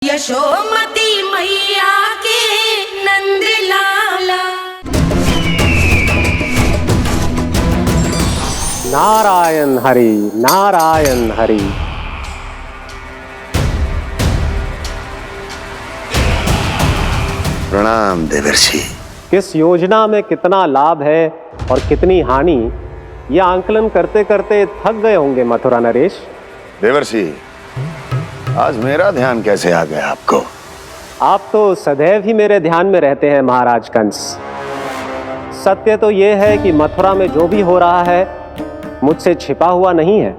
यशोमती मैया के नंद लाला। नारायण हरि, नारायण हरि। प्रणाम देवर्षि। किस योजना में कितना लाभ है और कितनी हानि, यह आंकलन करते करते थक गए होंगे मथुरा नरेश। देवर्षि, आज मेरा ध्यान कैसे आ गया आपको? आप तो सदैव ही मेरे ध्यान में रहते हैं महाराज कंस। सत्य तो यह है कि मथुरा में जो भी हो रहा है मुझसे छिपा हुआ नहीं है।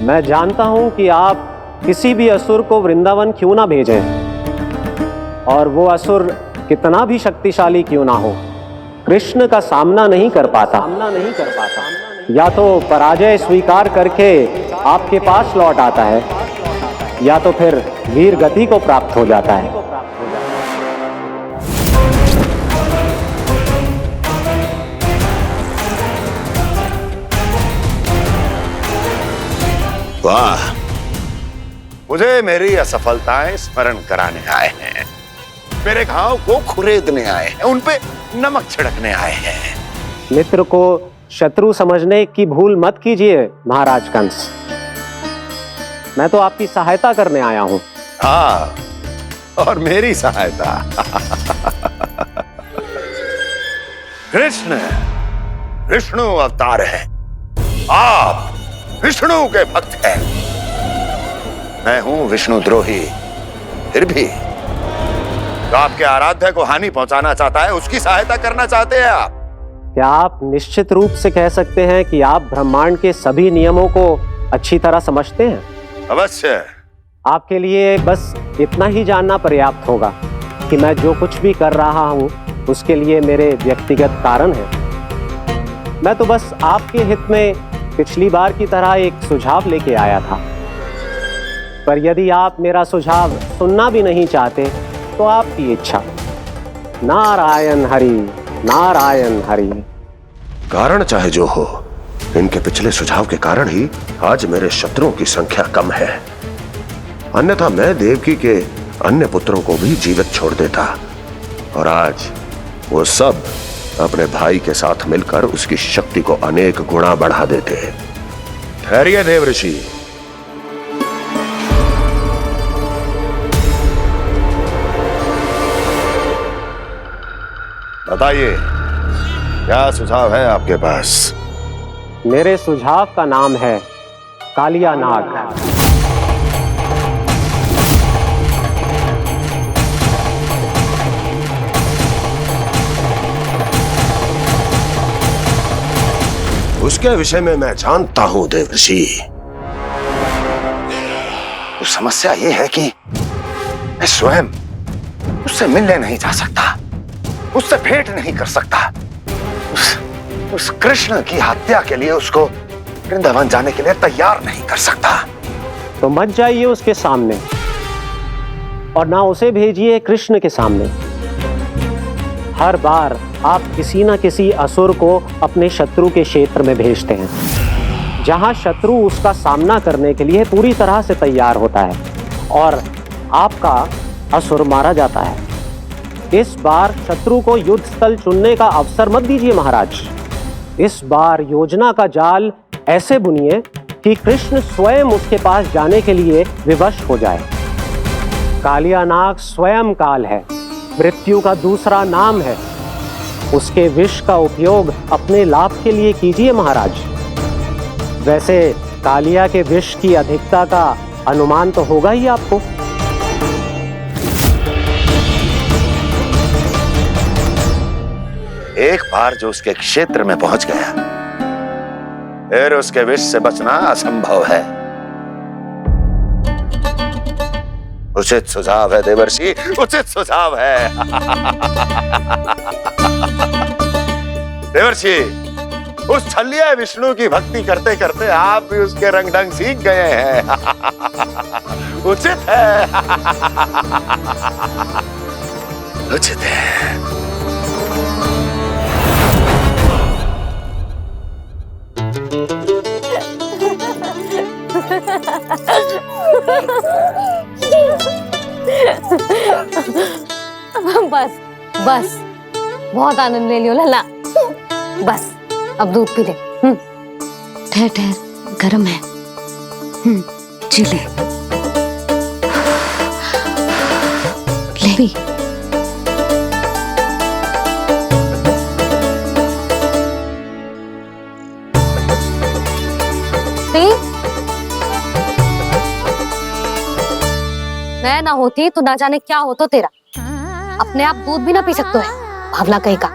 मैं जानता हूं कि आप किसी भी असुर को वृंदावन क्यों ना भेजें, और वो असुर कितना भी शक्तिशाली क्यों ना हो, कृष्ण का सामना नहीं कर पाता। या तो पराजय स्वीकार करके आपके पास लौट आता है, या तो फिर वीर गति को प्राप्त हो जाता है। वाह, मुझे मेरी असफलताएं स्मरण कराने आए हैं, मेरे घाव को खुरेदने आए हैं, उन पे नमक छिड़कने आए हैं। मित्र को शत्रु समझने की भूल मत कीजिए महाराज कंस। मैं तो आपकी सहायता करने आया हूं। हाँ, और मेरी सहायता। कृष्ण विष्णु अवतार है, आप विष्णु के भक्त हैं। मैं हूं विष्णु द्रोही, फिर भी तो आपके आराध्य को हानि पहुंचाना चाहता है, उसकी सहायता करना चाहते हैं आप। क्या आप निश्चित रूप से कह सकते हैं कि आप ब्रह्मांड के सभी नियमों को अच्छी तरह समझते हैं? अवश्य। आपके लिए बस इतना ही जानना पर्याप्त होगा कि मैं जो कुछ भी कर रहा हूं उसके लिए मेरे व्यक्तिगत कारण हैं। मैं तो बस आपके हित में पिछली बार की तरह एक सुझाव लेके आया था, पर यदि आप मेरा सुझाव सुनना भी नहीं चाहते तो आपकी इच्छा। नारायण हरि, नारायण हरि। कारण चाहे जो हो, इनके पिछले सुझाव के कारण ही आज मेरे शत्रुओं की संख्या कम है। अन्यथा मैं देवकी के अन्य पुत्रों को भी जीवित छोड़ देता, और आज वो सब अपने भाई के साथ मिलकर उसकी शक्ति को अनेक गुणा बढ़ा देते। ठहरिए देवर्षि, बताइए क्या सुझाव है आपके पास? मेरे सुझाव का नाम है कालिया नाग। उसके विषय में मैं जानता हूं देवर्षि। तो समस्या ये है कि मैं स्वयं उससे मिलने नहीं जा सकता, उससे भेंट नहीं कर सकता। उस कृष्ण की हत्या के लिए उसको वृंदावन जाने के लिए तैयार नहीं कर सकता। तो मत जाइए उसके सामने, और ना उसे भेजिए कृष्ण के सामने। हर बार आप किसी न किसी असुर को अपने शत्रु के क्षेत्र में भेजते हैं, जहां शत्रु उसका सामना करने के लिए पूरी तरह से तैयार होता है और आपका असुर मारा जाता है। इस बार शत्रु को युद्ध स्थल चुनने का अवसर मत दीजिए महाराज। इस बार योजना का जाल ऐसे बुनिए कि कृष्ण स्वयं उसके पास जाने के लिए विवश हो जाए। कालिया नाग स्वयं काल है, मृत्यु का दूसरा नाम है। उसके विष का उपयोग अपने लाभ के लिए कीजिए महाराज। वैसे कालिया के विष की अधिकता का अनुमान तो होगा ही आपको। एक बार जो उसके क्षेत्र में पहुंच गया, फिर उसके विष से बचना असंभव है। उचित सुझाव है देवर्षि, उचित सुझाव है। देवर्षि, उस छलिया विष्णु की भक्ति करते करते आप भी उसके रंग ढंग सीख गए हैं। उचित है, उचित है। बस बस, बहुत आनंद ले लियो लल्ला। बस अब दूध पी ले। ठहर ठहर, गर्म है। जी ले पी। मैं ना होती तो ना जाने क्या होता तेरा। अपने आप दूध भी ना पी सकते है, भावला कहीं का।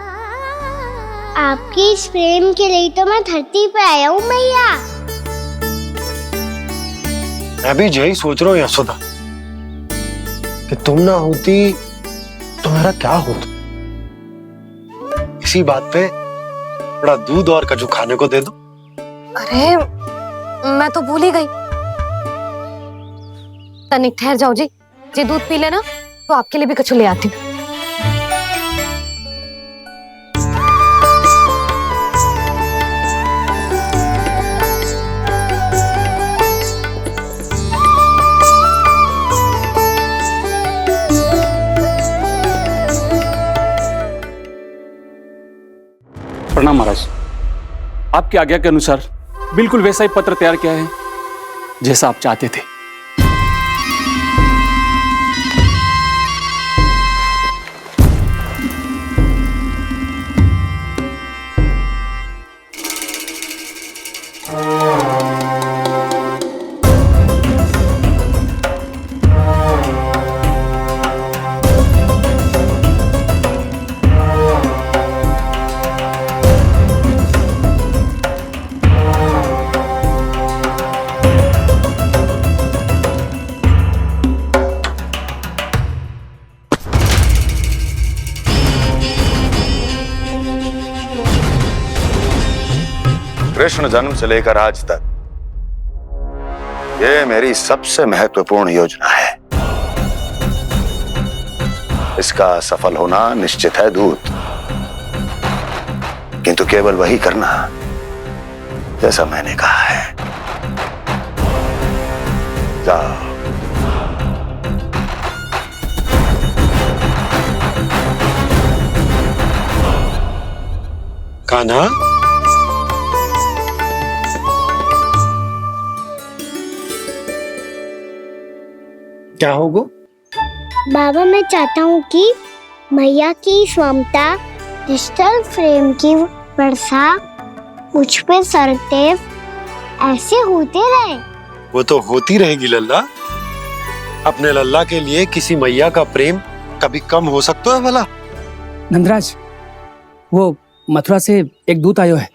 आपकी इस प्रेम के लिए तो मैं धरती पे आया हूँ मैया। मैं भी यही सोच रहा हूँ यशोदा कि तुम ना होती तो मेरा क्या होता। इसी बात पे थोड़ा दूध और कजू खाने को दे दो। अरे मैं तो भूल ही गई। तनिक ठहर जाओ जी, दूध पी लेना तो आपके लिए भी कछु ले आती हूँ। प्रणाम महाराज। आपकी आज्ञा के अनुसार बिल्कुल वैसा ही पत्र तैयार किया है जैसा आप चाहते थे। कृष्ण जन्म से लेकर आज तक ये मेरी सबसे महत्वपूर्ण योजना है। इसका सफल होना निश्चित है दूत, किंतु केवल वही करना जैसा मैंने कहा है। जाओ। कान्हा, क्या होगा? बाबा मैं चाहता हूँ कि मैया की ममता क्रिस्टल फ्रेम की वर्षा मुझ पे सरतेव ऐसे होते रहे। वो तो होती रहेगी लल्ला। अपने लल्ला के लिए किसी मैया का प्रेम कभी कम हो सकता है भला? नंदराज, वो मथुरा से एक दूत आयो है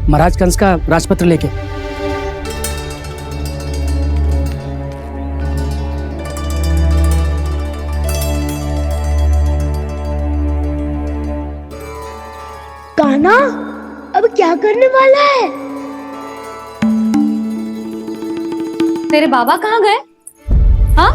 महाराज कंस का राजपत्र लेके। कान्हा अब क्या करने वाला है? तेरे बाबा कहाँ गए? हाँ?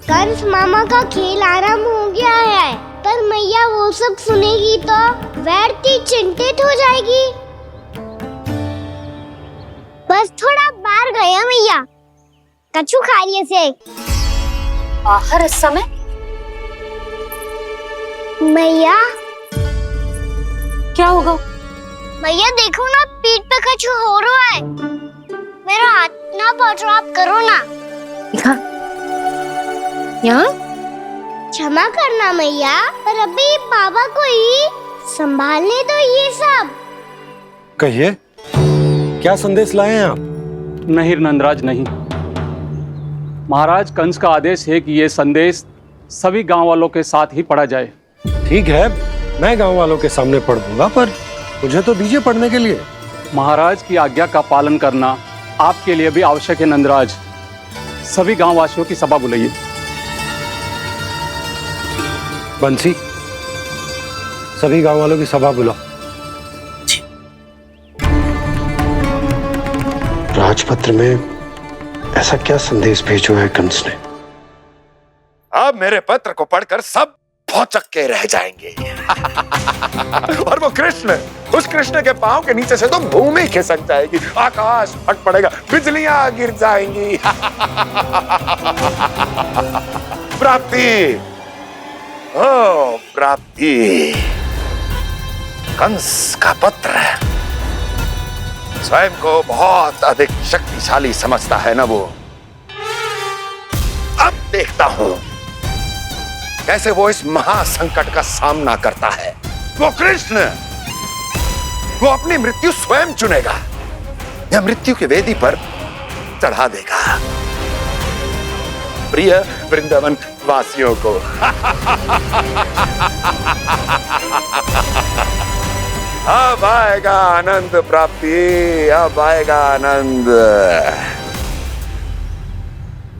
कंस मामा का खेल आरंभ हो गया है, पर मैया वो सब सुनेगी तो व्यर्थ चिंतित हो जाएगी। बस थोड़ा बाहर गया मैया, कछु खा लिये से। बाहर इस समय? मैया क्या होगा? मैया देखो ना, पीठ पे कुछ हो रहा है। मेरा हाथ ना पकड़ो, आप करो ना। यहाँ? क्षमा करना मैया, पर अभी बाबा को ही संभालने दो ये सब। कहिए, क्या संदेश लाए हैं आप? नहीं नंदराज नहीं। महाराज कंस का आदेश है कि यह संदेश सभी गांव वालों के साथ ही पढ़ा जाए। ठीक है, मैं गांव वालों के सामने पढ़ दूंगा, पर मुझे तो दीजिए पढ़ने के लिए। महाराज की आज्ञा का पालन करना आपके लिए भी आवश्यक है नंदराज। सभी गांव वासियों की सभा बुलाइए। बंसी, सभी गांव वालों की सभा बुलाओ। राजपत्र में ऐसा क्या संदेश भेजो है कंस ने? अब मेरे पत्र को पढ़कर सब भौचक्के रह जाएंगे। और वो कृष्ण, उस कृष्ण के पांव के नीचे से तो भूमि खिसक जाएगी, आकाश फट पड़ेगा, बिजलियां गिर जाएंगी। प्राप्ति, ओ प्राप्ति, कंस का पुत्र स्वयं को बहुत अधिक शक्तिशाली समझता है ना वो। अब देखता हूं कैसे वो इस महासंकट का सामना करता है। वो कृष्ण, वो अपनी मृत्यु स्वयं चुनेगा या मृत्यु की वेदी पर चढ़ा देगा प्रिय वृंदावन वासियों को। अब आएगा आनंद प्राप्ति, अब आएगा आनंद।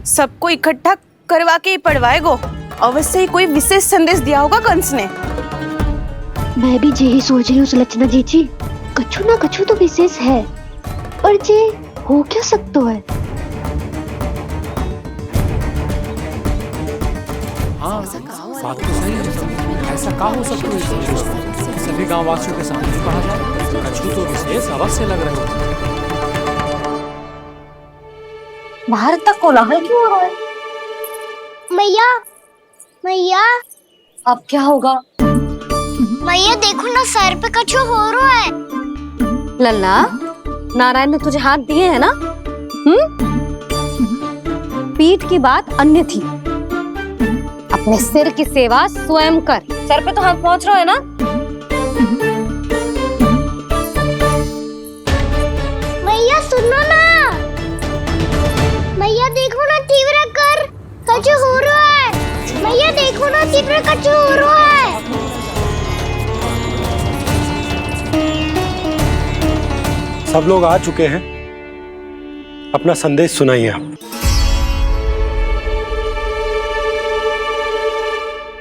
सबको इकट्ठा करवा के ही पढ़वाएगो। अवश्य ही कोई विशेष संदेश दिया होगा कंस ने। मैं भी यही सोच रही हूँ सुलक्षणा जी, कछु ना कछु तो विशेष है, पर जे हो क्या सकता है? हाँ, बात तो सही है। ऐसा क्या हो सकता है? सभी गांव वासियों के सामने पढ़ा जाए, कछु तो विशेष अवश्य लग रहे हो। बाहर तक कोलाहल क्यों हो रहा है? मैया, मैया, अब क्या होगा? मैया देखो ना, सर पे कछु हो रहा है। लल्ला, नारायण ने तुझे हाथ दिए हैं ना? पीठ की बात अन्य थी। अपने सिर की सेवा स्वयं कर। सर पे तो हाथ पहुंच रहा है ना? मैया सुनो ना, मैया देखो ना, तीव्र कर कछु हो रहा है। मैया देखो ना, तीव्र कछु हो रहा है। सब लोग आ चुके हैं, अपना संदेश सुनाइए आप।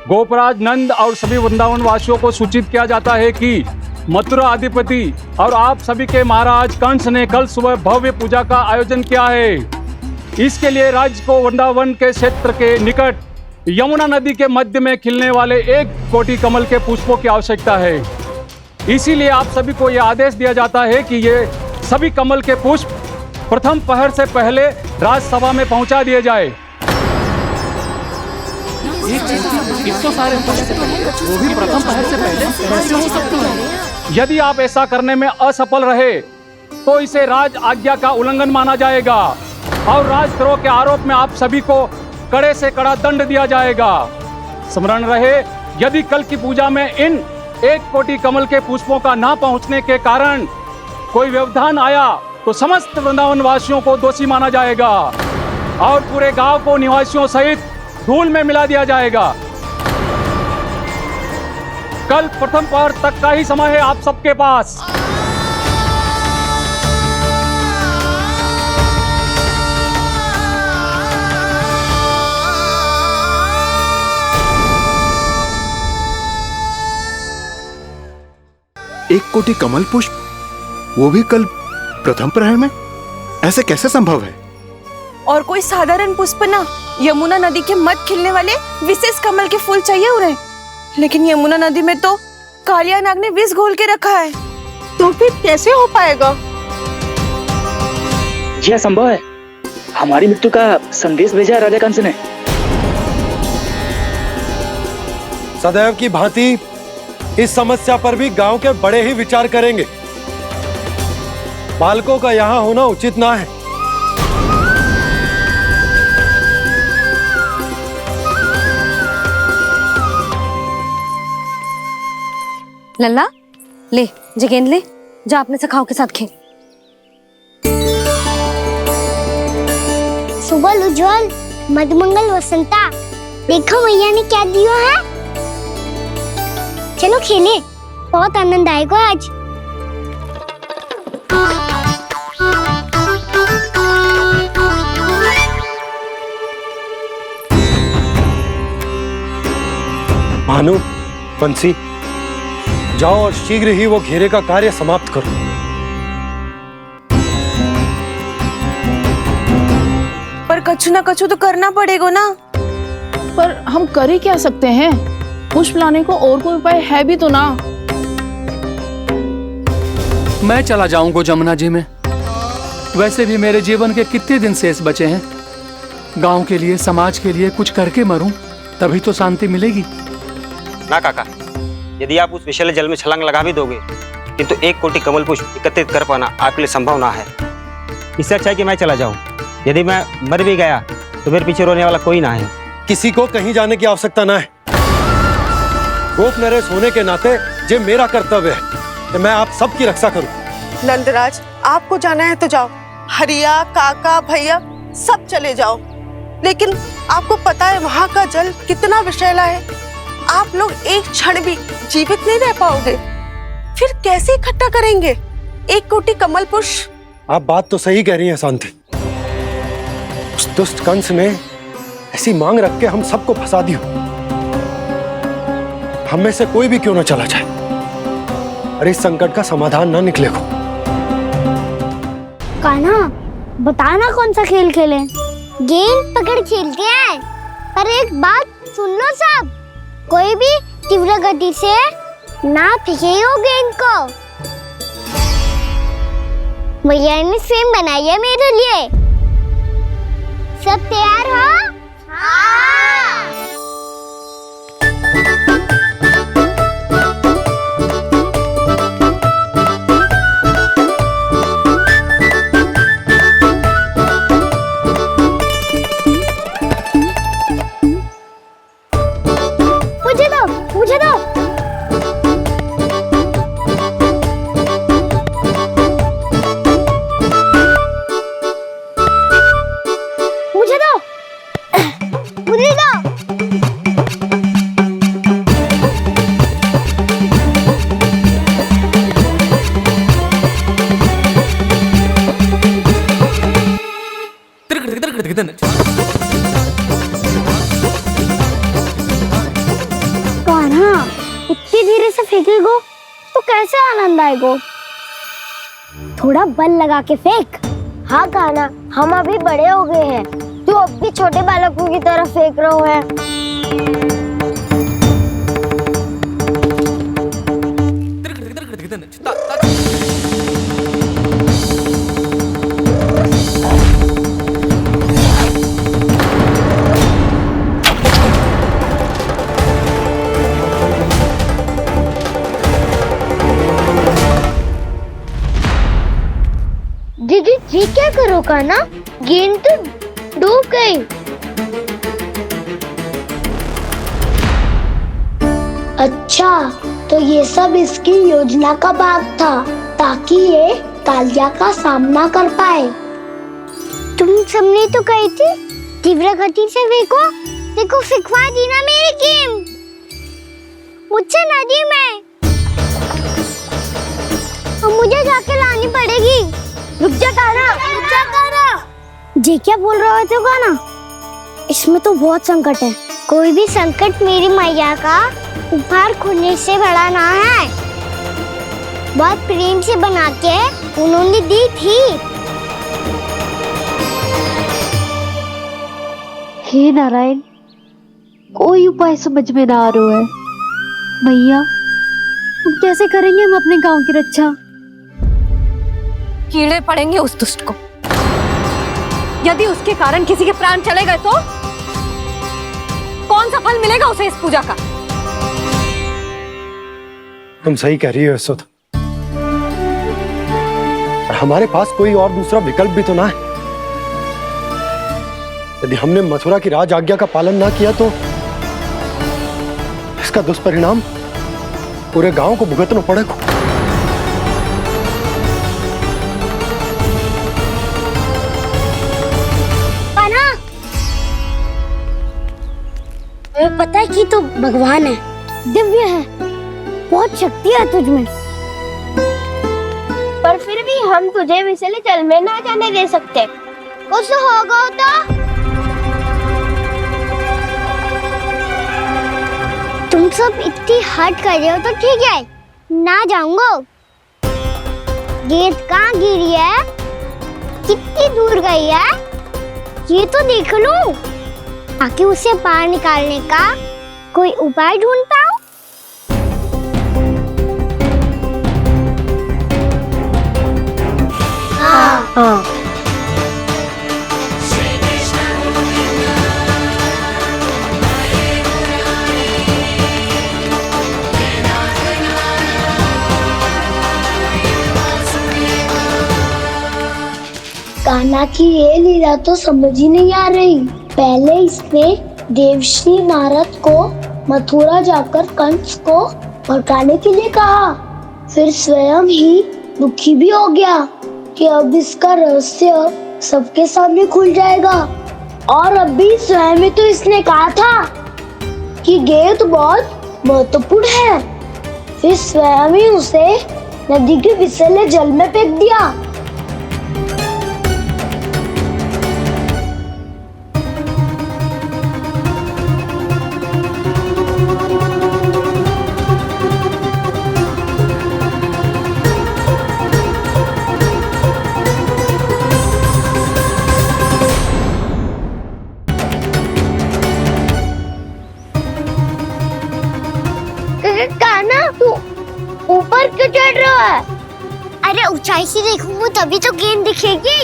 गोपराज नंद और सभी वृंदावन वासियों को सूचित किया जाता है कि मथुरा अधिपति और आप सभी के महाराज कंस ने कल सुबह भव्य पूजा का आयोजन किया है। इसके लिए राज्य को वृंदावन के क्षेत्र के निकट यमुना नदी के मध्य में खिलने वाले 1 कोटि कमल के पुष्पों की आवश्यकता है। इसीलिए आप सभी को यह आदेश दिया जाता है कि ये सभी कमल के पुष्प प्रथम पहर से पहले राजसभा में पहुंचा दिए जाए। इतने सारे वो भी प्रथम पहर से पहले कैसे हो सकते हैं? यदि आप ऐसा करने में असफल रहे तो इसे राज आज्ञा का उल्लंघन माना जाएगा और राजद्रोह के आरोप में आप सभी को कड़े से कड़ा दंड दिया जाएगा। स्मरण रहे, यदि कल की पूजा में इन 1 कोटि कमल के पुष्पों का ना पहुंचने के कारण कोई व्यवधान आया तो समस्त वृंदावन वासियों को दोषी माना जाएगा और पूरे गांव को निवासियों सहित धूल में मिला दिया जाएगा। कल प्रथम पहर तक का ही समय है आप सबके पास। एक कोटि कमल पुष्प, वो भी कल प्रथम प्रहर में? ऐसे कैसे संभव है? और कोई साधारण पुष्प ना, यमुना नदी के मध्य खिलने वाले विशेष कमल के फूल चाहिए उन्हें। लेकिन यमुना नदी में तो कालिया नाग ने विष घोल के रखा है, तो फिर कैसे हो पाएगा? यह संभव है। हमारी मृत्यु का संदेश भेजा राजा कंस ने। सदैव की भांति इस समस्या पर भी गांव के बड़े ही विचार करेंगे। बालकों का यहाँ होना उचित ना है। लल्ला, ले जगेंद ले, जा अपने सखाओं के साथ खेल। सुबह उज्जवल, मधुमंगल वसंता, देखो मैया ने क्या दिया है। चलो खेले, बहुत आनंद आएगा आज। भानु, बंसी, जाओ और शीघ्र ही वो घेरे का कार्य समाप्त करो। पर कछु ना कछु तो करना पड़ेगा ना। पर हम कर ही क्या सकते हैं? पुष्प लाने को और कोई उपाय है भी तो ना। मैं चला जाऊंगा जमुना जी में। वैसे भी मेरे जीवन के कितने दिन शेष बचे हैं। गांव के लिए, समाज के लिए कुछ करके मरूं, तभी तो शांति मिलेगी। ना काका, यदि आप उस विषैले जल में छलांग लगा भी दोगे, किंतु 1 कोटि कमल पुष्प एकत्रित कर पाना आपके लिए संभव ना है। इससे अच्छा है कि मैं चला जाऊं। यदि मैं मर भी गया तो मेरे पीछे रोने वाला कोई ना है। किसी को कहीं जाने की आवश्यकता ना है। गोप नरेश होने के नाते ये मेरा कर्तव्य है कि मैं आप सबकी रक्षा करूं। नंदराज, आपको जाना है तो जाओ। हरिया, काका, भैया सब चले जाओ। लेकिन आपको पता है वहाँ का जल कितना विषैला है। आप लोग एक क्षण भी जीवित नहीं रह पाओगे। फिर कैसे इकट्ठा करेंगे 1 कोटि कमल पुष्प? आप बात तो सही कह रही हैं शांति। उस दुष्ट कंस ने ऐसी मांग रख के हम सबको फंसा दिया। हम में से कोई भी क्यों ना चला जाए और इस संकट का समाधान ना निकले को। कान्हा, बताना कौन सा खेल खेलें? गेंद पकड़ खेलते हैं। पर एक बात सुन लो सब, कोई भी तीव्र गति से ना फेंके हो गेंद को। मैया ने फ्रेम बनाई है मेरे लिए। सब तैयार हो? हाँ। मुझे दो, मुझे दो। मुझे दो, मुझे दो। कान्हा, इतनी धीरे से फेंकेगो तो कैसे आनंद आएगो? थोड़ा बल लगा के फेंक। हाँ कान्हा, हम अभी बड़े हो गए हैं, तू अब भी छोटे बालकों की तरह फेंक रहा है। दीदी जी क्या करो कान्हा? गेंद तो डूब गई। अच्छा, तो ये सब इसकी योजना का भाग था ताकि ये कालिया का सामना कर पाए। तुम सबने तो कही थी तीव्र गति से फेंको। देखो सिखवा दी ना मेरी गेम। मुझसे नदी में। अब मुझे जाके लानी पड़ेगी। रुक जा कान्हा, रुक जा कान्हा। जी क्या बोल रहे थे कान्हा? इसमें तो बहुत संकट है। कोई भी संकट मेरी मैया का उपहार खोने से बड़ा ना है। बहुत प्रेम से बना के उन्होंने दी थी। हे नारायण, कोई उपाय समझ में ना आ रहा है। भैया, अब कैसे करेंगे हम अपने गांव की रक्षा? कीड़े पड़ेंगे उस दुष्ट को। यदि उसके कारण किसी के प्राण चले गए तो कौन सा फल मिलेगा उसे इस पूजा का? तुम सही कह रही हो यशोदा। हमारे पास कोई और दूसरा विकल्प भी तो ना है। यदि हमने मथुरा की राज आज्ञा का पालन ना किया तो इसका दुष्परिणाम पूरे गांव को भुगतना पड़ेगा। पता है कि तो भगवान है, दिव्य है, बहुत शक्ति है तुझमें। पर फिर भी हम तुझे विषैले जल में ना जाने दे सकते। कुछ होगा तो तुम सब इतनी हट कर रहे हो तो ठीक है, ना जाऊंगा। गेंद कहाँ गिरी है, कितनी दूर गई है, ये तो देख लूं, ताकि उसे बाहर निकालने का कोई उपाय ढूंढ पाऊं। हाँ। कान्हा की ये लीला तो समझ ही नहीं आ रही। पहले इसने देवश्री नारद को मथुरा जाकर कंस को भड़काने के लिए कहा, फिर स्वयं ही दुखी भी हो गया कि अब इसका रहस्य सबके सामने खुल जाएगा। और अभी स्वयं ही तो इसने कहा था कि गेट बहुत महत्वपूर्ण है, फिर स्वयं ही उसे नदी के विषैले जल में फेंक दिया। कान्हा, तू ऊपर क्यों चढ़ रहा है? अरे ऊंचाई से देखूंगा तभी तो गेंद दिखेगी।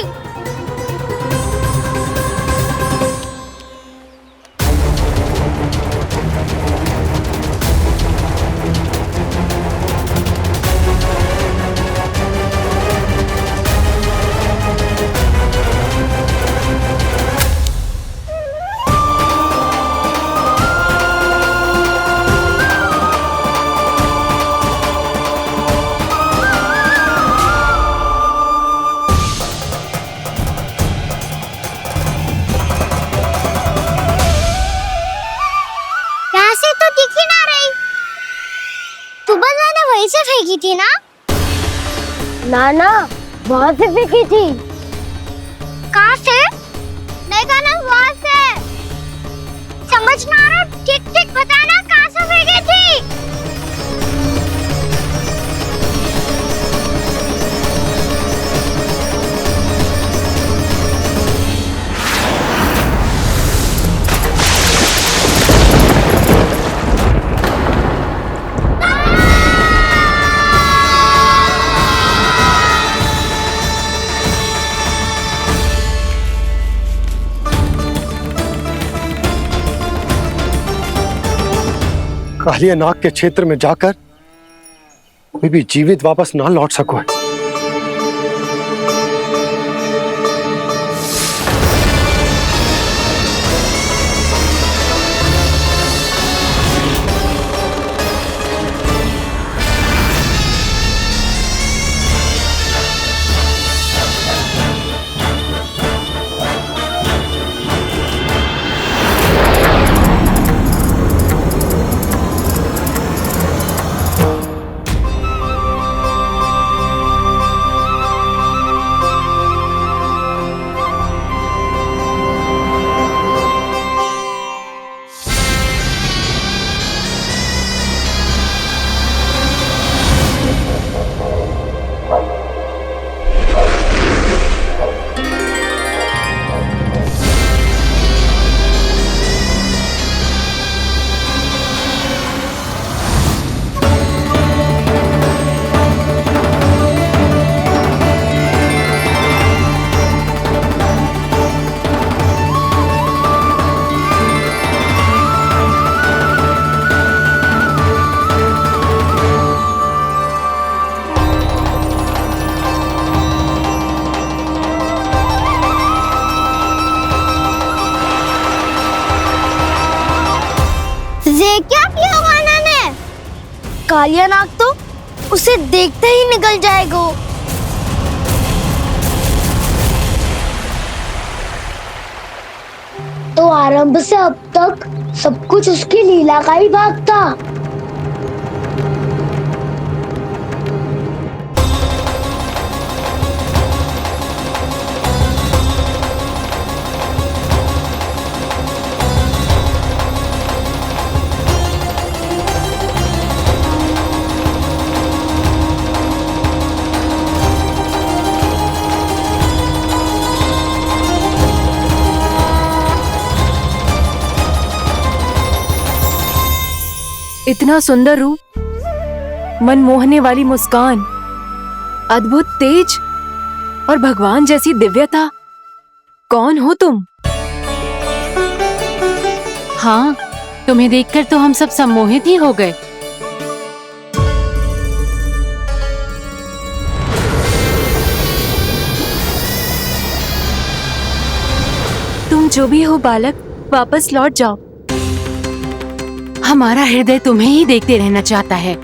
से फेंकी थी ना? ना, वहाँ से फेंकी थी। कहाँ से? नहीं ना, वहाँ से। समझ ना आ रहा, ठीक बताना कहाँ से फेंकी थी? कालिया नाग के क्षेत्र में जाकर कोई भी जीवित वापस ना लौट सको। क्या किया कान्हा ने? कालिया नाग तो उसे देखते ही निकल जाएगा। तो आरंभ से अब तक सब कुछ उसकी लीला का ही भाग था। इतना सुंदर रूप, मन मोहने वाली मुस्कान, अद्भुत तेज, और भगवान जैसी दिव्यता। कौन हो तुम? हाँ, तुम्हें देखकर तो हम सब सम्मोहित ही हो गए। तुम जो भी हो बालक, वापस लौट जाओ। हमारा हृदय तुम्हें ही देखते रहना चाहता है,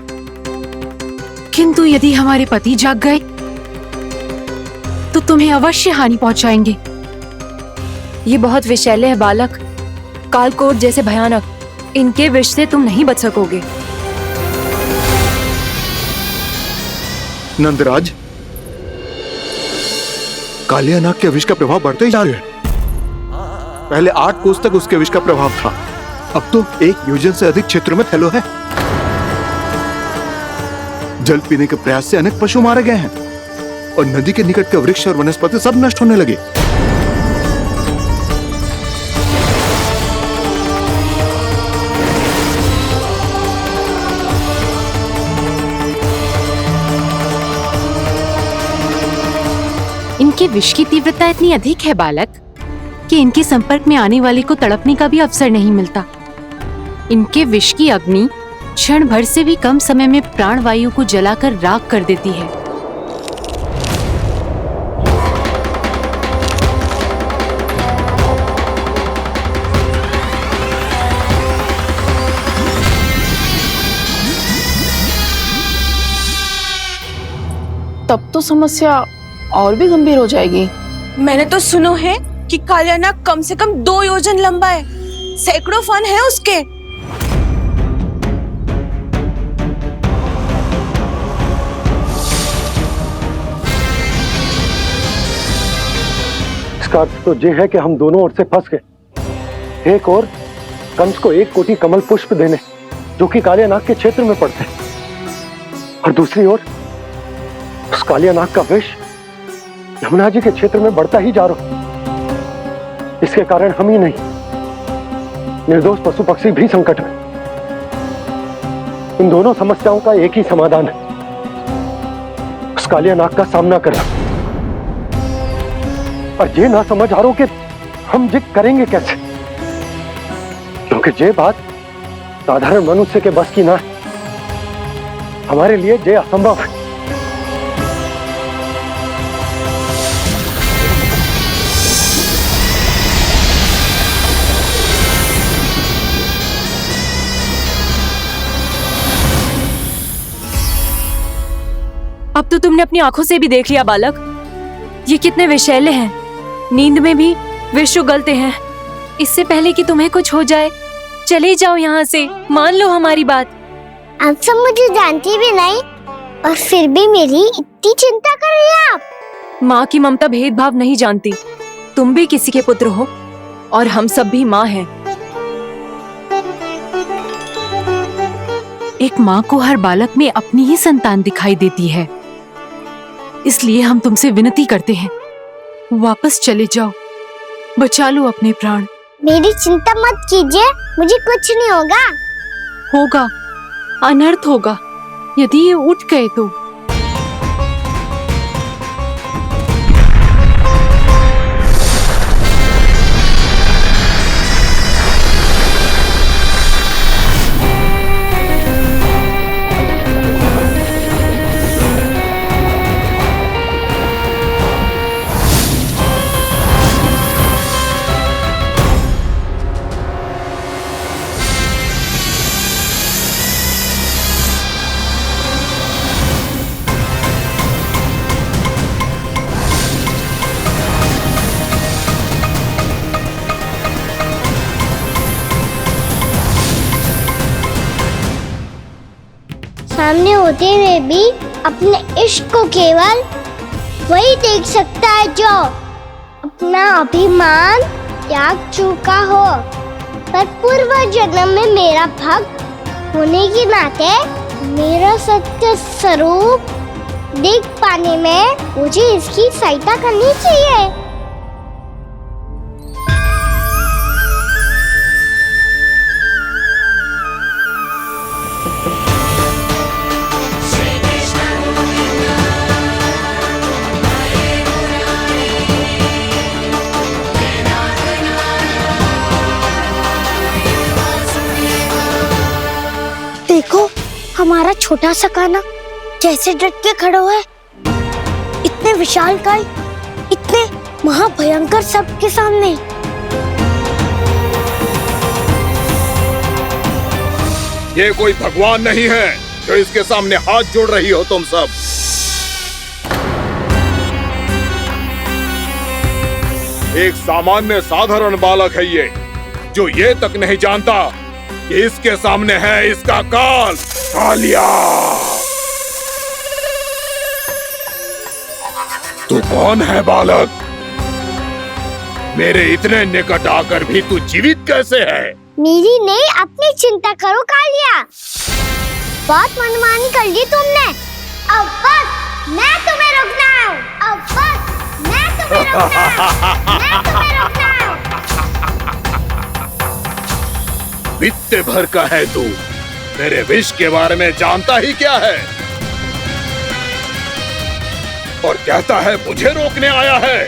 किंतु यदि हमारे पति जाग गए तो तुम्हें अवश्य हानि पहुंचाएंगे। ये बहुत विषैले है बालक, कालकोट जैसे भयानक। इनके विष से तुम नहीं बच सकोगे। नंदराज, कालिया नाग के विष का प्रभाव बढ़ते ही जा रहा है। पहले 8 कोस तक उसके विष का प्रभाव था, अब तो 1 योजन से अधिक क्षेत्र में फैलो है। जल पीने के प्रयास से अनेक पशु मारे गए हैं और नदी के निकट के वृक्ष और वनस्पति सब नष्ट होने लगे। इनके विष की तीव्रता इतनी अधिक है बालक कि इनके संपर्क में आने वाले को तड़पने का भी अवसर नहीं मिलता। इनके विष की अग्नि क्षण भर से भी कम समय में प्राणवायु को जलाकर राख कर देती है। तब तो समस्या और भी गंभीर हो जाएगी। मैंने तो सुनो है कि कालिया नाग कम से कम 2 योजन लंबा है, सैकड़ों फन है उसके। इसका अर्थ तो ये है कि हम दोनों ओर से फंस गए। एक और कंस को 1 कोटि कमल पुष्प देने जो कि कालिया नाग के क्षेत्र में पड़ते हैं, और दूसरी ओर उस कालिया नाग का विष यमुना जी के क्षेत्र में बढ़ता ही जा रहा। इसके कारण हम ही नहीं, निर्दोष पशु पक्षी भी संकट में। इन दोनों समस्याओं का एक ही समाधान है, उस कालिया नाग का सामना करना। और ये ना समझ आ रहा कि हम ये करेंगे कैसे, क्योंकि ये बात साधारण मनुष्य के बस की ना है। हमारे लिए ये असंभव है। अब तो तुमने अपनी आंखों से भी देख लिया बालक, ये कितने विषैले हैं। नींद में भी विष उगलते हैं। इससे पहले कि तुम्हें कुछ हो जाए, चले जाओ यहाँ से, मान लो हमारी बात। आप सब मुझे जानती भी नहीं और फिर भी मेरी इतनी चिंता कर रही हैं आप। माँ की ममता भेदभाव नहीं जानती। तुम भी किसी के पुत्र हो और हम सब भी माँ हैं। एक माँ को हर बालक में अपनी ही संतान दिखाई देती है, इसलिए हम तुमसे विनती करते हैं, वापस चले जाओ, बचा लो अपने प्राण। मेरी चिंता मत कीजिए, मुझे कुछ नहीं होगा। होगा, अनर्थ होगा यदि ये उठ गए तो। सामने होते हुए भी अपने इश्क को केवल वही देख सकता है जो अपना अभिमान त्याग चुका हो। पर पूर्व जन्म में मेरा भक्त होने के नाते मेरा सत्य स्वरूप देख पाने में मुझे इसकी सहायता करनी चाहिए। देखो हमारा छोटा सा कान्हा कैसे डट के खड़ा हुआ है, इतने विशालकाय, इतने महाभयंकर सबके सामने। ये कोई भगवान नहीं है जो इसके सामने हाथ जोड़ रही हो तुम सब। एक सामान्य साधारण बालक है ये, जो ये तक नहीं जानता कि इसके सामने है इसका काल, कालिया। तू कौन है बालक? मेरे इतने निकट आकर भी तू जीवित कैसे है? मेरी नहीं, अपनी चिंता करो कालिया। बहुत मनमानी कर ली तुमने। अब बस मैं तुम्हें रोकना हूँ। अब बस मैं तुम्हें रोकना हूँ। मैं तुम्हें रोकना हूँ। बित्ते भर का है तू, मेरे विष के बारे में जानता ही क्या है? और कहता है मुझे रोकने आया है।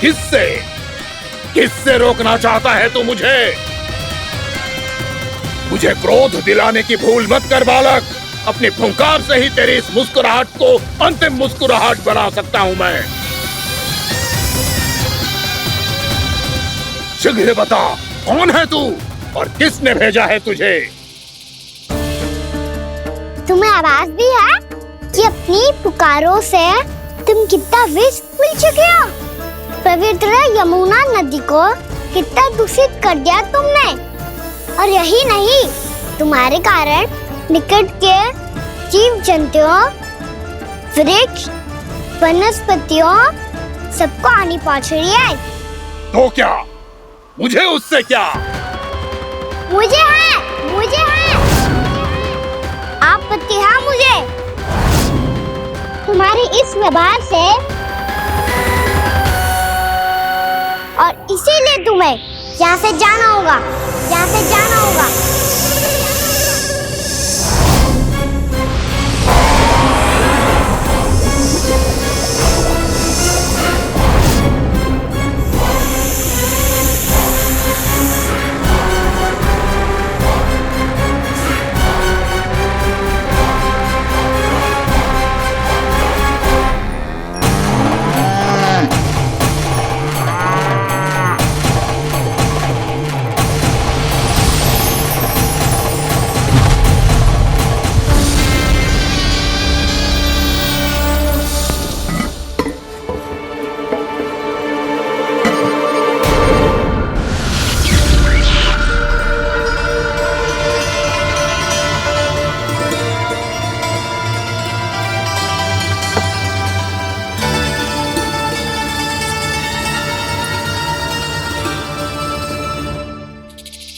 किससे? किससे रोकना चाहता है तू मुझे? मुझे क्रोध दिलाने की भूल मत कर बालक। अपनी फुंकार से ही तेरी इस मुस्कुराहट को अंतिम मुस्कुराहट बना सकता हूं मैं। शीघ्र बता, कौन है तू और किसने भेजा है तुझे? तुम्हें आवाज दी है कि अपनी पुकारों से तुम कितना विष भूल चुके हो। पवित्र यमुना नदी को कितना दूषित कर दिया तुमने। और यही नहीं, तुम्हारे कारण निकट के जीव जंतुओं, वृक्ष, वनस्पतियों सबको हानि पहुंच रही है। तो क्या? मुझे उससे क्या? मुझे है, मुझे है। आपत्ति है मुझे तुम्हारे इस व्यवहार से, और इसीलिए तुम्हें यहाँ से जाना होगा, यहाँ से जाना होगा।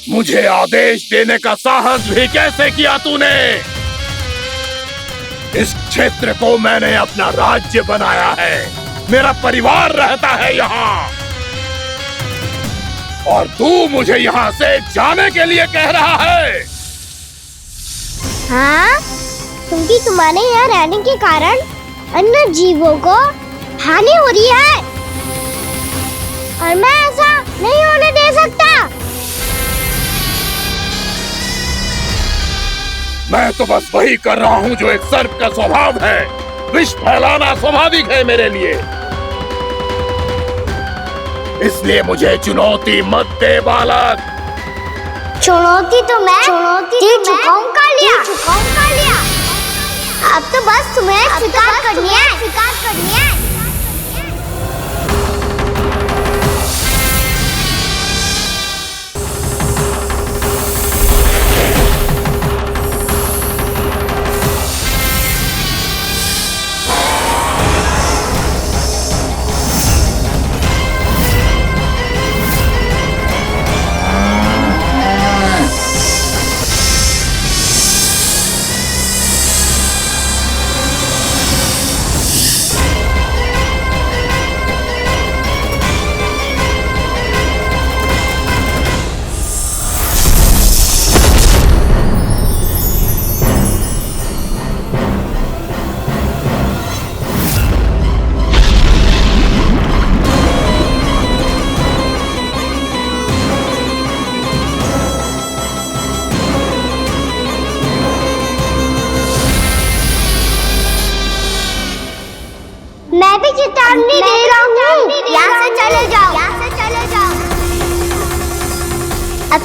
मुझे आदेश देने का साहस भी कैसे किया तूने? इस क्षेत्र को मैंने अपना राज्य बनाया है, मेरा परिवार रहता है यहाँ, और तू मुझे यहाँ से जाने के लिए कह रहा है? हाँ, क्योंकि तुम्हारे यहाँ रहने के कारण अन्य जीवों को हानि हो रही है, और मैं ऐसा नहीं होने दे सकता। मैं तो बस वही कर रहा हूँ जो एक सर्प का स्वभाव है। विष फैलाना स्वाभाविक है मेरे लिए, इसलिए मुझे चुनौती मत दे बालक। चुनौती तो मैं दे चुका हूँ कालिया। अब तो बस तुम्हें स्वीकार करनी है।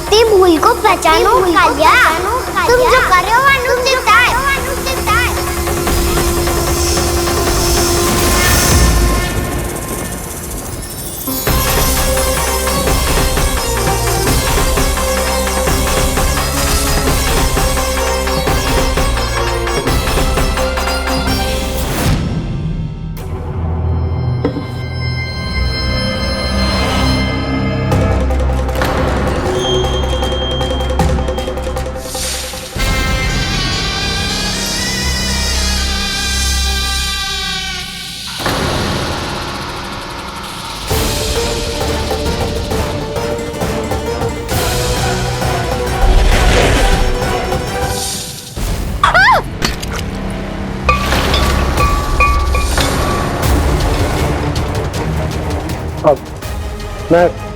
अपनी भूल को पहचानो कालिया। तुम जो कर रहे हो अनुचित है।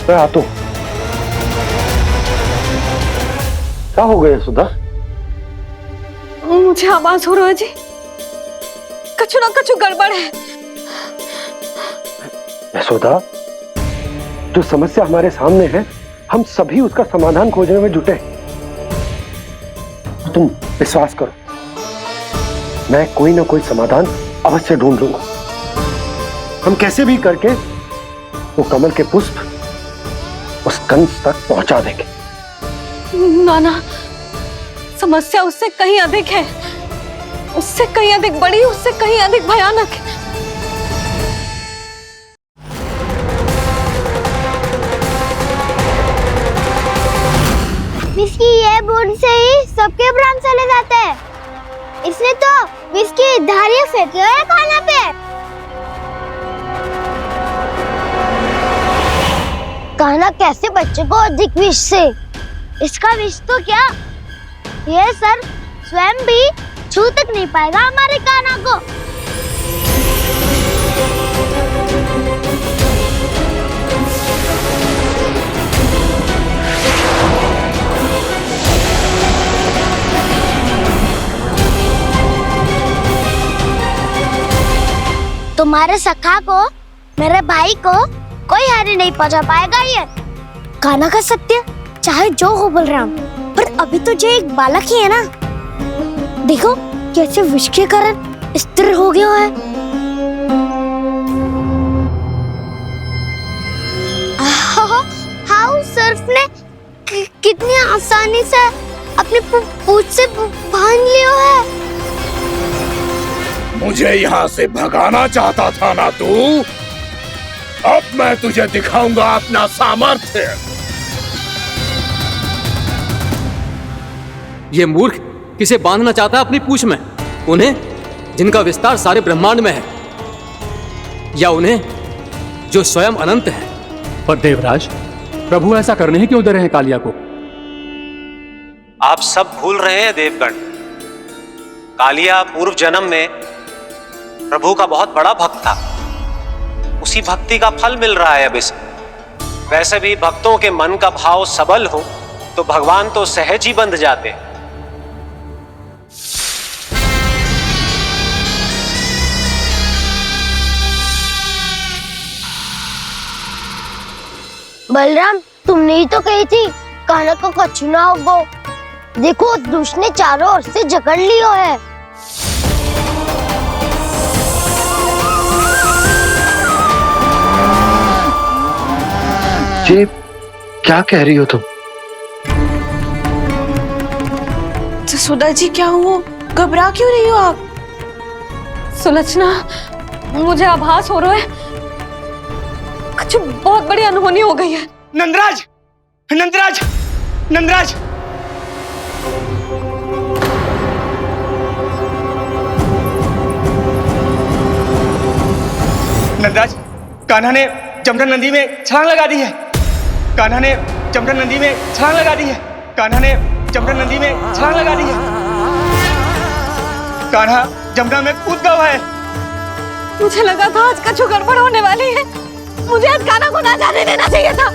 मैं आता हूं। क्या हो गया सुधा? मुझे आवाज हो रहा है जी, कछु ना कछु गड़बड़ है। यशोदा, जो समस्या हमारे सामने है, हम सभी उसका समाधान खोजने में जुटे। तुम विश्वास करो, मैं कोई ना कोई समाधान अवश्य ढूंढ लूंगा। हम कैसे भी करके वो कमल के पुष्प उस कंस तक पहुंचा देंगे। नाना, समस्या उससे कहीं अधिक है, उससे कहीं अधिक बड़ी, उससे कहीं अधिक भयानक है। विस्की ये बूंद से ही सबके प्राण चले जाते हैं। इसने तो विस्की धारियां फेंकी है खाना पे। कान्हा कैसे बच्चे को अधिक विष से? इसका विष तो क्या, ये सर स्वयं भी छू तक नहीं पाएगा हमारे कान्हा को। तुम्हारे सखा को, मेरे भाई को कोई हानि नहीं पहुंचा पाएगा। ये कान्हा का सत्य चाहे जो हो बलराम, पर अभी तो जो एक बालक ही है ना। देखो कैसे विष के कारण स्थिर हो गया है। हाँ, सर्फ ने कितनी आसानी से अपनी पूंछ से बांध लिया है। मुझे यहाँ से भगाना चाहता था ना तू? अब मैं तुझे दिखाऊंगा अपना सामर्थ्य। ये मूर्ख किसे बांधना चाहता है अपनी पूंछ में? उन्हें जिनका विस्तार सारे ब्रह्मांड में है, या उन्हें जो स्वयं अनंत है? पर देवराज, प्रभु ऐसा करने ही क्यों दे रहे हैं कालिया को? आप सब भूल रहे हैं देवगण, कालिया पूर्व जन्म में प्रभु का बहुत बड़ा भक्त था। उसी भक्ति का फल मिल रहा है अब इसे। वैसे भी भक्तों के मन का भाव सबल हो तो भगवान तो सहज ही बंध जाते हैं। बलराम, तुमने ही तो कही थी कान्हा को कछु ना होगो। देखो दुष्ट ने चारों ओर से जकड़ लियो है। जी, क्या कह रही हो तुम? सुधा जी, क्या हुआ? घबरा क्यों रही हो आप? सुलक्षणा, मुझे आभास हो रहा है कुछ बहुत बड़ी अनहोनी हो गई है। नंदराज, नंदराज, नंदराज! नंदराज, कान्हा ने जमना नदी में छलांग लगा दी है। कान्हा ने जमना नदी में छलांग लगा दी है। कान्हा ने जमना नदी में छलांग लगा दी है। कान्हा जमना में कूद गया है। मुझे लगा था आज कछु गड़बड़ होने वाली है। मुझे आज कान्हा को ना जाने देना चाहिए था।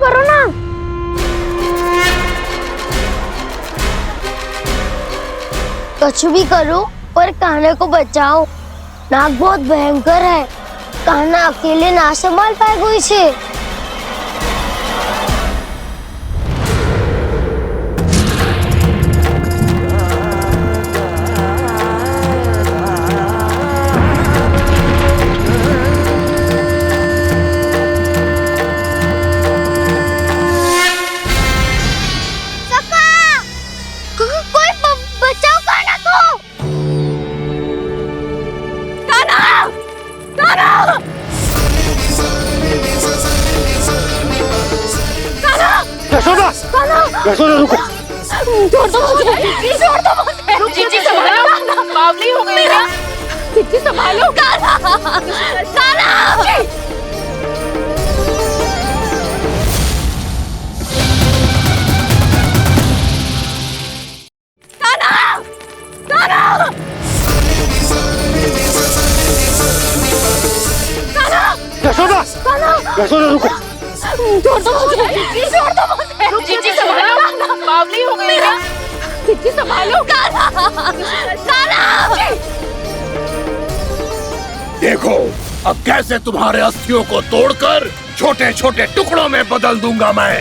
करो ना। कुछ भी करो पर कान्हा को बचाओ। नाग बहुत भयंकर है, कान्हा अकेले ना संभाल पाएगा इसे। यशोदा, यशोदा रुको। छोड़ दो मुझे, छोड़ दो मुझे। जीजी संभालो, बावली हो गई है। जीजी संभालो। कान्हा, कान्हा। यशोदा, यशोदा रुको। छोड़ दो मुझे, छोड़ दो मुझे। जीजी संभालो, बावली हो गई है। जीजी संभालो। कान्हा, कान्हा। देखो अब कैसे तुम्हारे अस्थियों को तोड़कर छोटे छोटे टुकड़ों में बदल दूंगा मैं।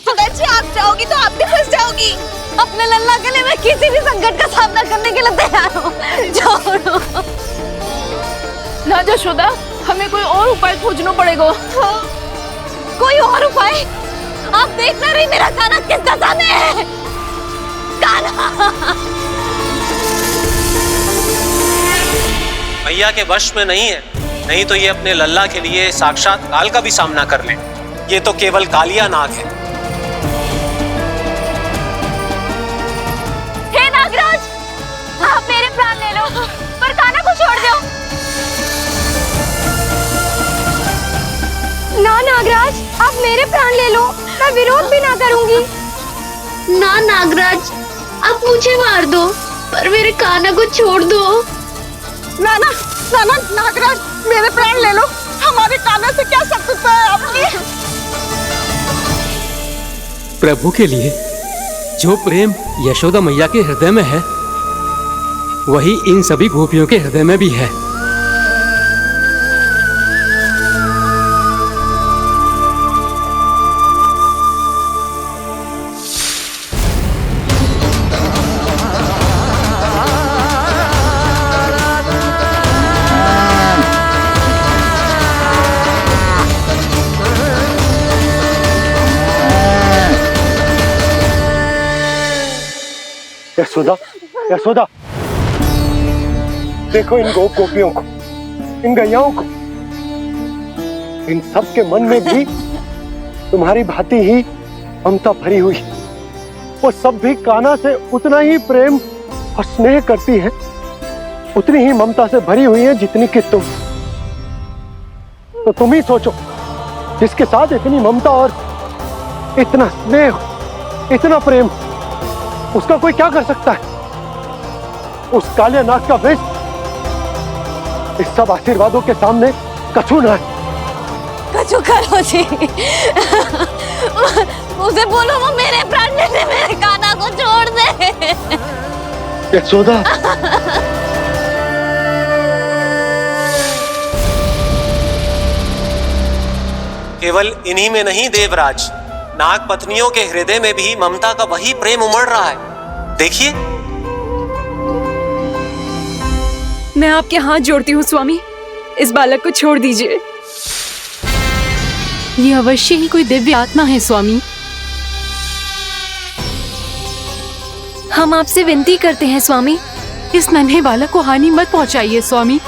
अगर जी आप जाओगी तो आप भी फंस जाओगी। अपने लल्ला के लिए मैं किसी भी संकट का सामना करने के लिए तैयार हूँ। छोड़ो ना यशोदा, हमें कोई और उपाय खोजना पड़ेगा। हाँ। कोई और उपाय? आप देख ना रही मेरा कान्हा किस दशा में है। कान्हा मैया के वश में नहीं है, नहीं तो ये अपने लल्ला के लिए साक्षात काल का भी सामना कर ले। ये तो केवल कालिया नाग है। हे नागराज, आप मेरे प्राण ले लो पर कान्हा को छोड़ दो। ना नागराज, आप मेरे प्राण ले लो, मैं विरोध भी ना करूंगी। ना नागराज, आप मुझे मार दो पर मेरे कान्हा को छोड़ दो। ना ना ना ना नागराज, मेरे प्राण ले लो। हमारे कान्हा से क्या शत्रुता है आपकी? प्रभु के लिए जो प्रेम यशोदा मैया के हृदय में है, वही इन सभी गोपियों के हृदय में भी है। यशोदा, यशोदा, देखो इन गोपियों को, इन गैयाओं को। इन सब के मन में भी तुम्हारी भांति ही ममता भरी हुई। वो सब भी कान्हा से उतना ही प्रेम और स्नेह करती है, उतनी ही ममता से भरी हुई है जितनी कि तुम। तो तुम ही सोचो, जिसके साथ इतनी ममता और इतना स्नेह, इतना प्रेम, उसका कोई क्या कर सकता है? उस कालिया नाग का विष इस सब आशीर्वादों के सामने कछु ना है। कछु करो जी। उसे बोलो वो मेरे प्राण ले ले, मेरे कान्हा को छोड़ दे। यशोदा, केवल इन्हीं में नहीं देवराज, नाग पत्नियों के हृदय में भी ममता का वही प्रेम उमड़ रहा है। देखिए। मैं आपके हाथ जोड़ती हूँ स्वामी, इस बालक को छोड़ दीजिए। ये अवश्य ही कोई दिव्य आत्मा है स्वामी। हम आपसे विनती करते हैं स्वामी, इस नन्हे बालक को हानि मत पहुंचाइए स्वामी।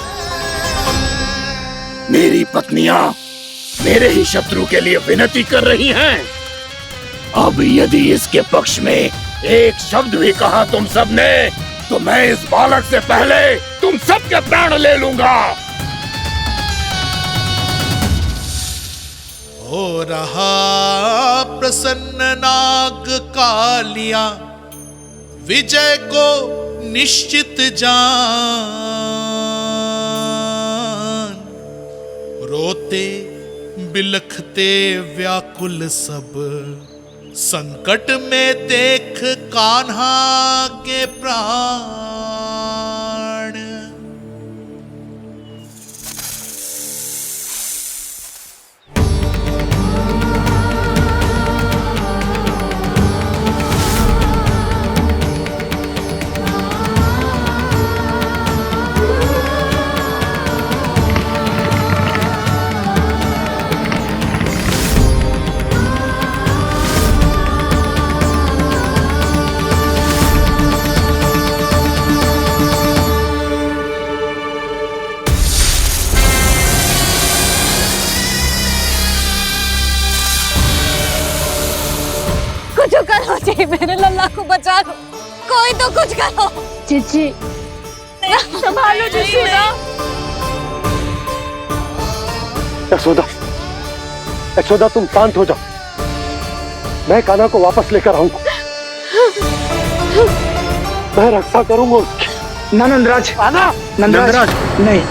मेरी पत्नियां मेरे ही शत्रु के लिए विनती कर रही हैं। अब यदि इसके पक्ष में एक शब्द भी कहा तुम सबने, तो मैं इस बालक से पहले तुम सबके प्राण ले लूंगा। हो रहा प्रसन्न नाग कालिया, विजय को निश्चित जान। रोते बिलखते व्याकुल सब, संकट में देख कान्हा के प्राण। कुछ करो जी, मेरे लल्ला को बचा लो, कोई तो कुछ करो। जीजी संभालो जसोदा। यशोदा, यशोदा तुम शांत हो जाओ, मैं कान्हा को वापस लेकर आऊंगा, मैं रक्षा करूंगा उसकी। ना नंदराज, नंदराज नहीं।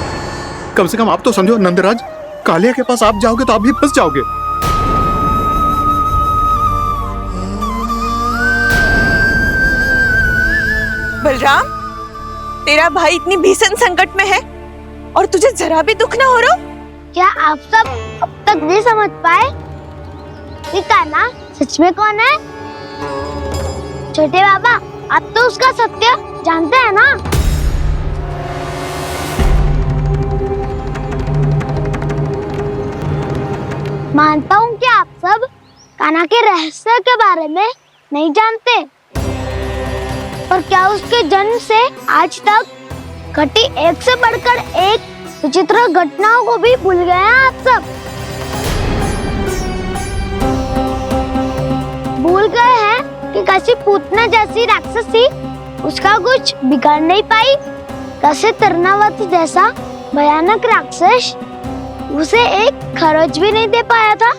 कम से कम आप तो समझो नंदराज, कालिया के पास आप जाओगे तो आप भी फंस जाओगे। बलराम, तेरा भाई इतनी भीषण संकट में है और तुझे जरा भी दुख ना हो रहा? क्या आप सब अब तक नहीं समझ पाए कि कान्हा सच में कौन है? छोटे बाबा, आप तो उसका सत्य जानते हैं ना? मानता हूँ कि आप सब कान्हा के रहस्य के बारे में नहीं जानते, पर क्या उसके जन्म से आज तक घटी एक से बढ़कर एक विचित्र घटनाओं को भी भूल गए हैं आप सब? भूल गए हैं कि कैसी पूतना जैसी राक्षसी उसका कुछ बिगाड़ नहीं पाई, कैसे तरनावती जैसा भयानक राक्षस उसे एक खरोच भी नहीं दे पाया था।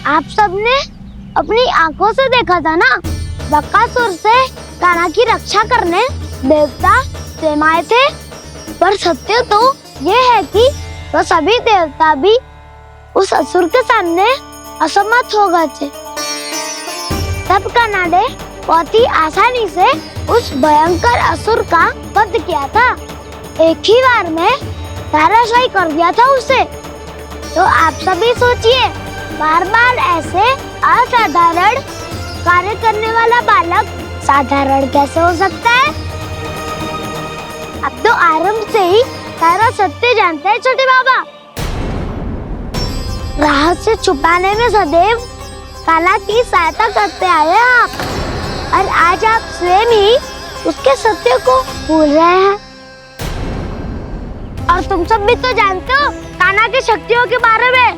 आप सबने अपनी आंखों से देखा था ना, बकासुर से कान्हा की रक्षा करने देवता स्वयं आए थे, पर सत्य तो ये है कि वो सभी देवता भी उस असुर के सामने असमर्थ हो गए थे। तब कान्हा ने बहुत ही आसानी से उस भयंकर असुर का वध किया था, एक ही बार में धराशायी कर दिया था उसे। तो आप सभी सोचिए, बार बार ऐसे असाधारण कार्य करने वाला बालक साधारण कैसे हो सकता है? अब तो आरंभ से ही सारा सत्य जानते हैं छोटे बाबा। रहस्य छुपाने में सदैव कान्हा की सहायता करते आए हैं आप, और आज आप स्वयं ही उसके सत्य को भूल रहे हैं। और तुम सब भी तो जानते हो कान्हा की शक्तियों के बारे में,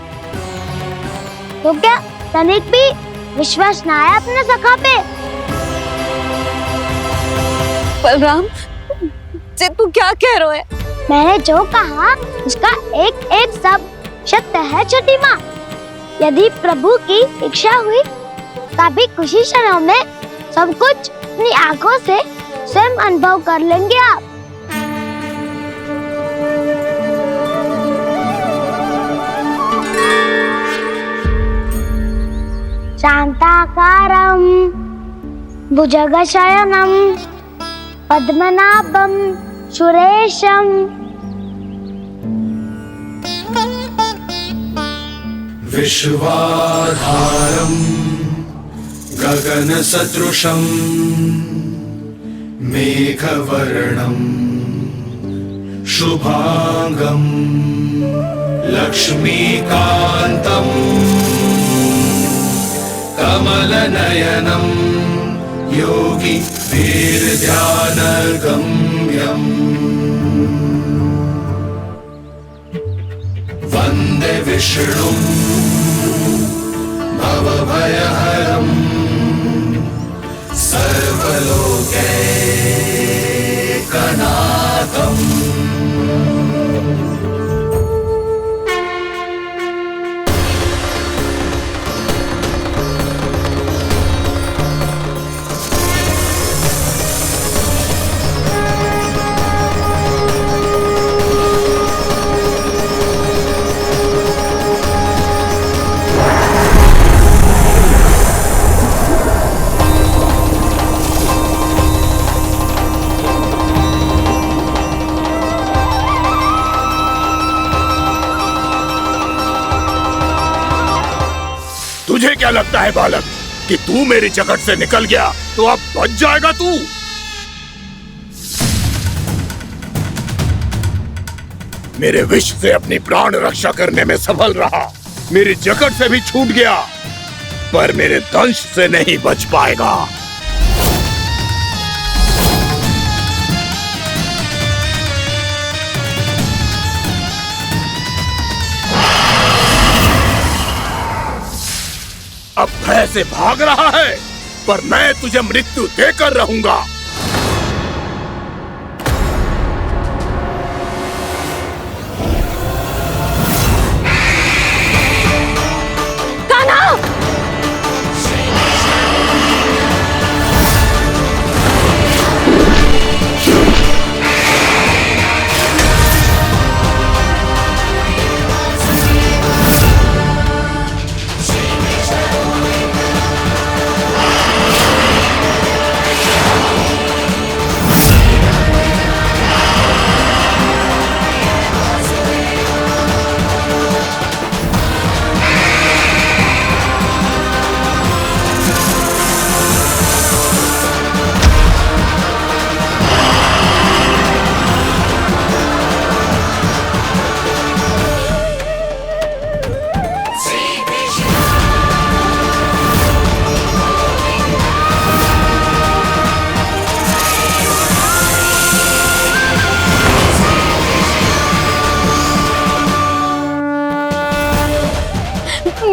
तो क्या तनिक भी विश्वास ना है अपने सखा पे? बलराम जी, तू क्या कह रहे है? मैंने जो कहा उसका एक एक शब्द सत्य है छोटी माँ। यदि प्रभु की इच्छा हुई तभी कुछ ही क्षणों में सब कुछ अपनी आंखों से स्वयं अनुभव कर लेंगे आप। शांताकारं भुजगशयनं पद्मनाभं सुरेशं विश्वाधारं गगनसदृशं मेघवर्णं शुभांगं लक्ष्मीकान्तं कमलनयनं योगी वीरध्यानगम्यम् वन्दे विष्णुं भवभयहरं सर्वलोकैकनाथम्। तुझे क्या लगता है बालक कि तू मेरी जकड़ से निकल गया तो अब बच जाएगा तू? मेरे विष से अपनी प्राण रक्षा करने में सफल रहा, मेरी जकड़ से भी छूट गया, पर मेरे दंश से नहीं बच पाएगा। अब भय से भाग रहा है, पर मैं तुझे मृत्यु देकर रहूंगा।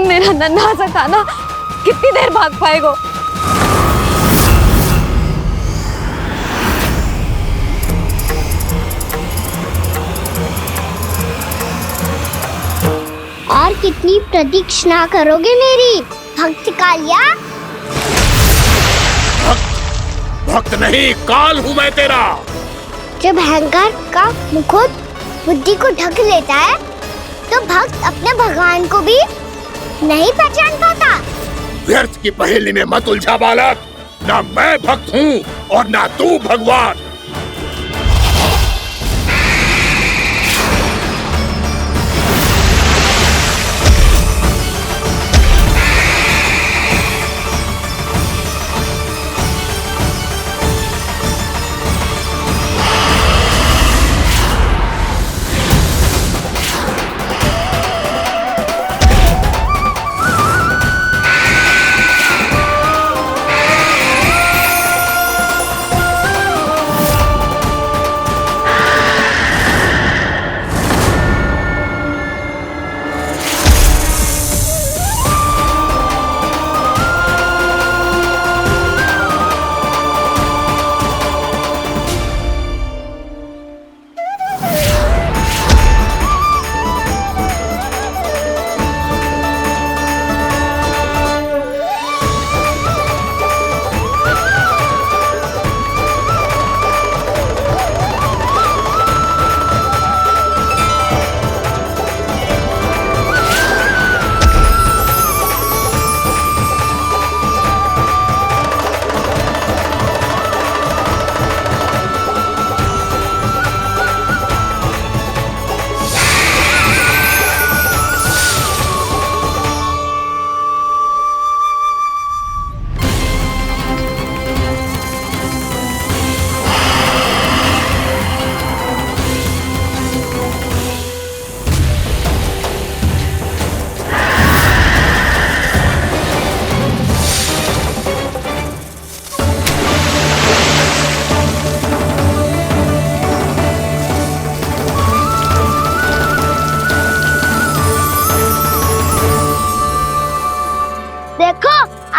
मेरा नन्हा सा कान्हा कितनी देर भाग पाएगा? और कितनी प्रतीक्षा करोगे मेरी भक्त कालिया? भक्त नहीं, काल हूं मैं तेरा। जब अहंकार का मुकुट बुद्धि को ढक लेता है तो भक्त अपने भगवान को भी नहीं पहचान पाता। व्यर्थ की पहेली में मत उलझा बालक, ना मैं भक्त हूँ और ना तू भगवान।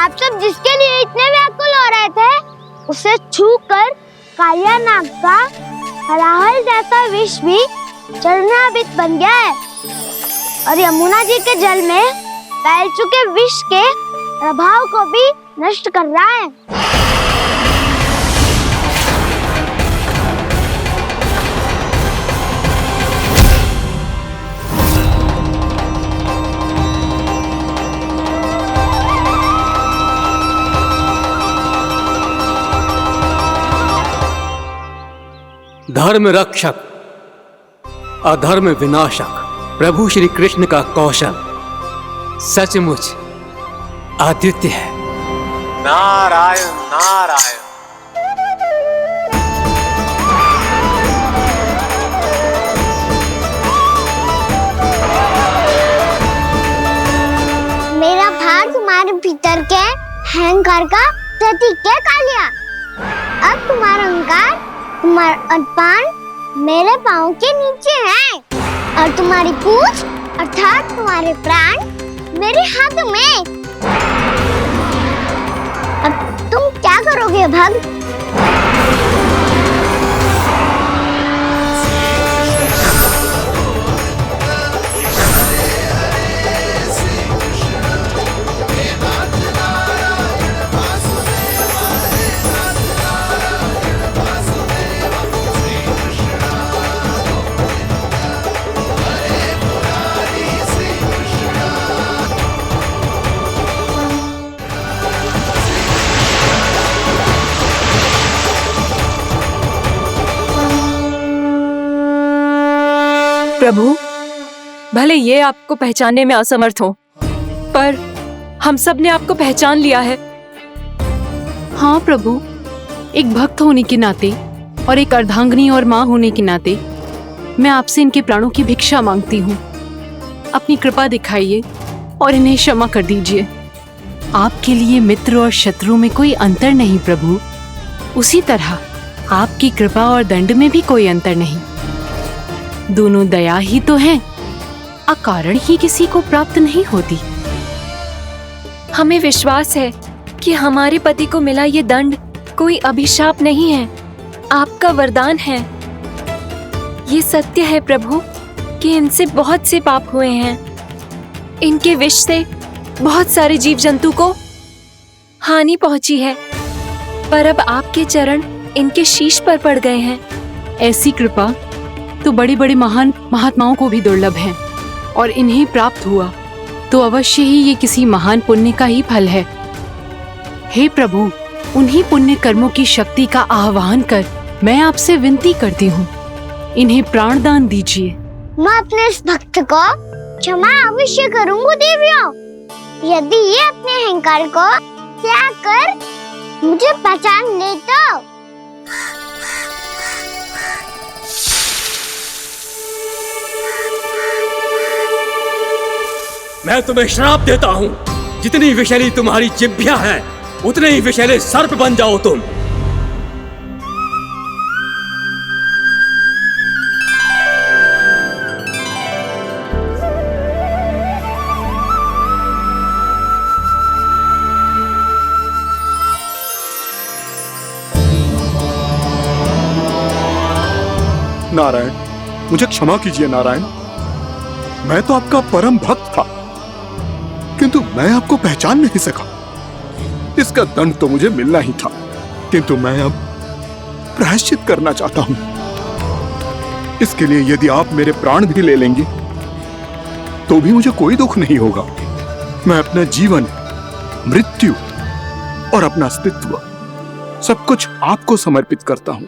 आप सब जिसके लिए इतने व्याकुल हो रहे थे, उसे छूकर कालिया नाग का हलाहल जैसा विष भी चरणामृत बन गया है और यमुना जी के जल में फैल चुके विष के प्रभाव को भी नष्ट कर रहा है। धर्म रक्षक अधर्म विनाशक प्रभु श्री कृष्ण का कौशल सचमुच अद्वितीय है। नारायण नारायण। मेरा भार तुम्हारे भीतर के अहंकार का प्रतीक है कालिया। अब तुम्हारा अहंकार, तुम्हारा अपान मेरे पाँव के नीचे है और तुम्हारी पूंछ अर्थात तुम्हारे प्राण मेरे हाथ में। अब तुम क्या करोगे भक्त? प्रभु, भले ये आपको पहचानने में असमर्थ हो, पर हम सब ने आपको पहचान लिया है। हाँ प्रभु, एक भक्त होने के नाते और एक अर्धांगिनी और माँ होने के नाते मैं आपसे इनके प्राणों की भिक्षा मांगती हूँ। अपनी कृपा दिखाइए और इन्हें क्षमा कर दीजिए। आपके लिए मित्र और शत्रु में कोई अंतर नहीं प्रभु, उसी तरह आपकी कृपा और दंड में भी कोई अंतर नहीं। दोनों दया ही तो हैं, अकारण ही किसी को प्राप्त नहीं होती। हमें विश्वास है कि हमारे पति को मिला ये दंड कोई अभिशाप नहीं है, आपका वरदान है। ये सत्य है प्रभु कि इनसे बहुत से पाप हुए हैं। इनके विष से बहुत सारे जीव जंतु को हानि पहुंची है, पर अब आपके चरण इनके शीश पर पड़ गए हैं। ऐसी कृपा तो बड़े बड़े महान महात्माओं को भी दुर्लभ है, और इन्हें प्राप्त हुआ तो अवश्य ही ये किसी महान पुण्य का ही फल है। हे प्रभु, उन्हीं पुण्य कर्मों की शक्ति का आह्वान कर मैं आपसे विनती करती हूँ, इन्हें प्राणदान दीजिए। मैं अपने इस भक्त को क्षमा अवश्य करूँगा देवियों, यदि ये अपने अहंकार को त्याग कर मुझे पहचान ले तो। मैं तुम्हें श्राप देता हूँ, जितनी विषैली तुम्हारी जिह्वा है उतने ही विषैले सर्प बन जाओ तुम। नारायण, मुझे क्षमा कीजिए नारायण। मैं तो आपका परम भक्त था, किंतु मैं आपको पहचान नहीं सका। इसका दंड तो मुझे मिलना ही था, किंतु मैं अब प्रायश्चित करना चाहता हूं। इसके लिए यदि आप मेरे प्राण भी ले लेंगे तो भी मुझे कोई दुख नहीं होगा। मैं अपना जीवन, मृत्यु और अपना अस्तित्व सब कुछ आपको समर्पित करता हूं।